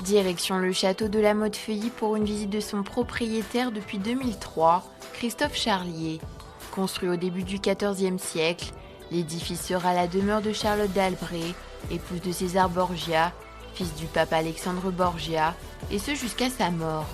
Direction le château de la Motte-Feuilly pour une visite de son propriétaire depuis 2003, Christophe Charlier. Construit au début du XIVe siècle, l'édifice sera la demeure de Charlotte d'Albret, épouse de César Borgia, fils du pape Alexandre Borgia, et ce jusqu'à sa mort.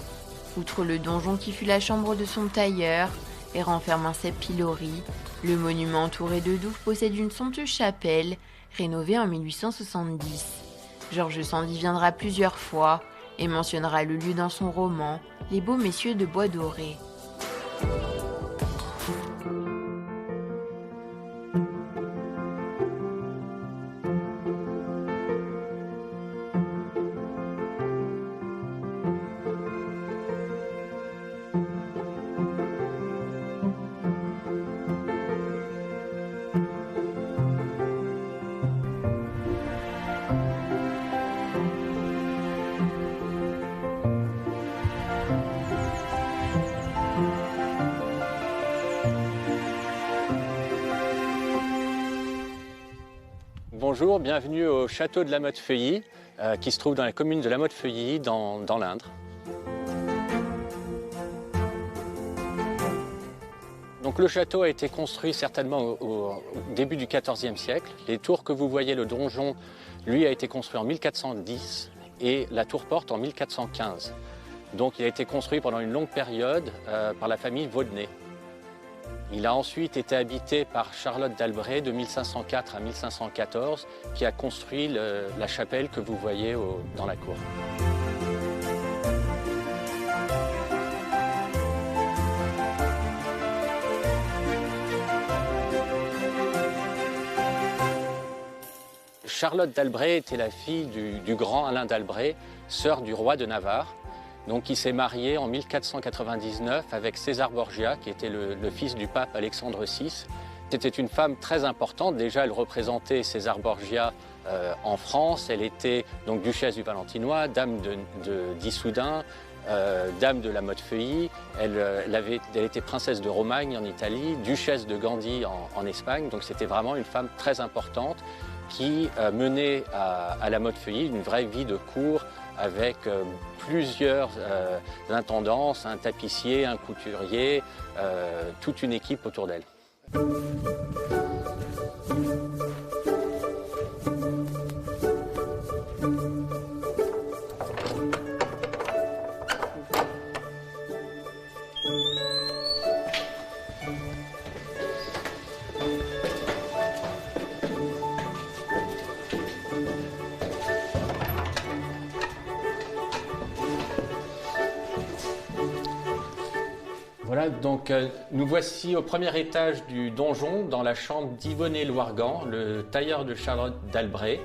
Outre le donjon qui fut la chambre de son tailleur et renferme un cep pilori, le monument entouré de douves possède une somptueuse chapelle, rénovée en 1870. Georges Sand y viendra plusieurs fois et mentionnera le lieu dans son roman « Les beaux messieurs de Bois doré ». Bonjour, bienvenue au château de la Motte-Feuilly, qui se trouve dans la commune de la Motte-Feuilly, dans l'Indre. Donc le château a été construit certainement au début du XIVe siècle. Les tours que vous voyez, le donjon, lui a été construit en 1410 et la tour-porte en 1415. Donc il a été construit pendant une longue période par la famille Vaudenay. Il a ensuite été habité par Charlotte d'Albret de 1504 à 1514, qui a construit la chapelle que vous voyez dans la cour. Charlotte d'Albret était la fille du grand Alain d'Albret, sœur du roi de Navarre. Donc il s'est marié en 1499 avec César Borgia, qui était le fils du pape Alexandre VI. C'était une femme très importante. Déjà, elle représentait César Borgia en France. Elle était donc duchesse du Valentinois, dame d'Issoudun, dame de la Motte-Feuilly. Elle était princesse de Romagne en Italie, duchesse de Gandie en Espagne. Donc c'était vraiment une femme très importante qui menait à la Motte-Feuilly une vraie vie de cour avec plusieurs intendances, un tapissier, un couturier, toute une équipe autour d'elle. Voilà, donc nous voici au premier étage du donjon, dans la chambre d'Yvonnet Loirgan, le tailleur de Charlotte d'Albret,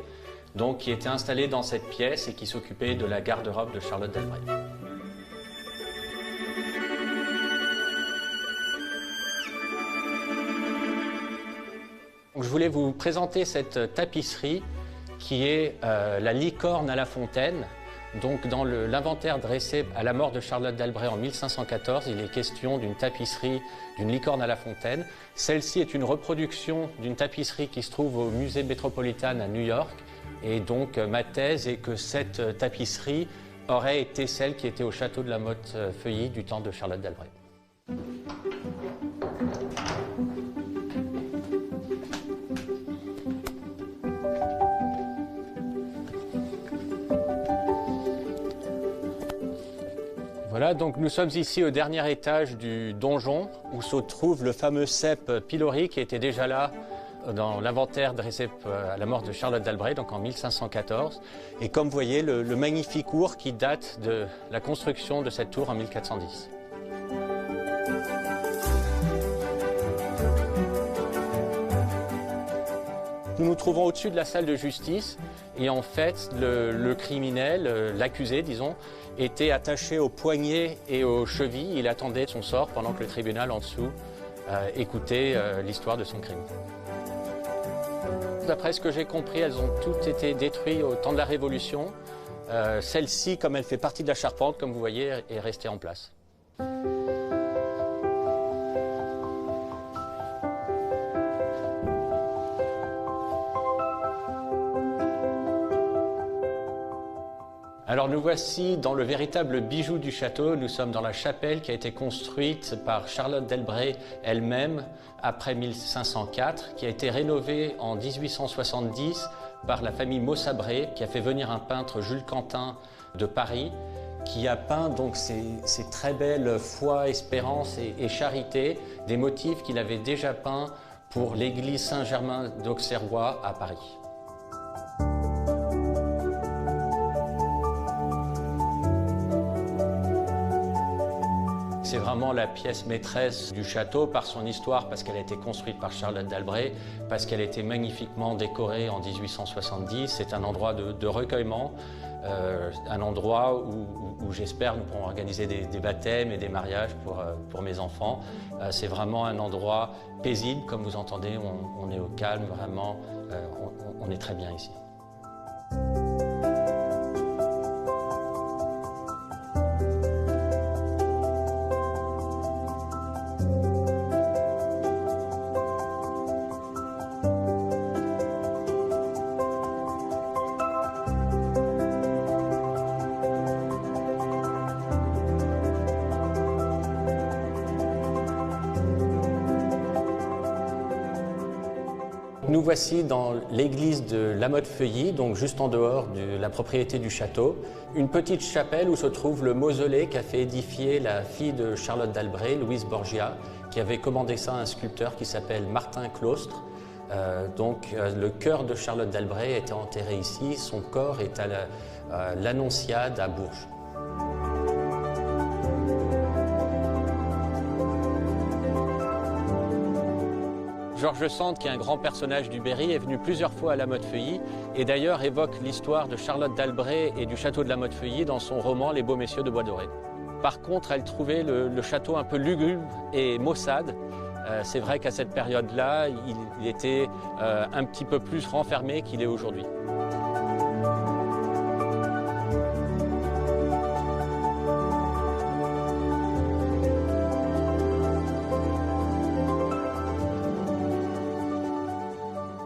donc qui était installé dans cette pièce et qui s'occupait de la garde-robe de Charlotte d'Albret. Donc, je voulais vous présenter cette tapisserie qui est la licorne à la fontaine. Donc dans l'inventaire dressé à la mort de Charlotte d'Albret en 1514, il est question d'une tapisserie d'une licorne à la fontaine. Celle-ci est une reproduction d'une tapisserie qui se trouve au musée Metropolitan à New York. Et donc ma thèse est que cette tapisserie aurait été celle qui était au château de la Motte-Feuilly du temps de Charlotte d'Albret. Voilà, donc nous sommes ici au dernier étage du donjon où se trouve le fameux cep pilori qui était déjà là dans l'inventaire dressé à la mort de Charlotte d'Albret, donc en 1514. Et comme vous voyez, le magnifique cours qui date de la construction de cette tour en 1410. Nous nous trouvons au-dessus de la salle de justice et en fait le criminel, l'accusé disons, était attaché aux poignets et aux chevilles. Il attendait son sort pendant que le tribunal en dessous écoutait l'histoire de son crime. D'après ce que j'ai compris, elles ont toutes été détruites au temps de la Révolution. Celle-ci, comme elle fait partie de la charpente, comme vous voyez, est restée en place. Alors Alors nous voici dans le véritable bijou du château. Nous sommes dans la chapelle qui a été construite par Charlotte d'Elbret elle-même après 1504, qui a été rénovée en 1870 par la famille Maussabré, qui a fait venir un peintre, Jules Quentin, de Paris, qui a peint donc ces très belles foi, espérance et charité, des motifs qu'il avait déjà peints pour l'église Saint-Germain d'Auxerrois à Paris. C'est vraiment la pièce maîtresse du château par son histoire, parce qu'elle a été construite par Charlotte d'Elbret, parce qu'elle a été magnifiquement décorée en 1870. C'est un endroit de recueillement, un endroit où j'espère nous pourrons organiser des baptêmes et des mariages pour mes enfants. C'est vraiment un endroit paisible, comme vous entendez, on est au calme, vraiment, on est très bien ici. Nous voici dans l'église de La Motte-Feuilly, donc juste en dehors de la propriété du château. Une petite chapelle où se trouve le mausolée qu'a fait édifier la fille de Charlotte d'Elbret, Louise Borgia, qui avait commandé ça à un sculpteur qui s'appelle Martin Claustre. Le cœur de Charlotte d'Elbret était enterré ici, son corps est à l'Annonciade à Bourges. Georges Sand, qui est un grand personnage du Berry, est venu plusieurs fois à La Motte-Feuilly et d'ailleurs évoque l'histoire de Charlotte d'Elbret et du château de La Motte-Feuilly dans son roman Les Beaux Messieurs de Bois Doré. Par contre, elle trouvait le château un peu lugubre et maussade. C'est vrai qu'à cette période-là, il était un petit peu plus renfermé qu'il est aujourd'hui.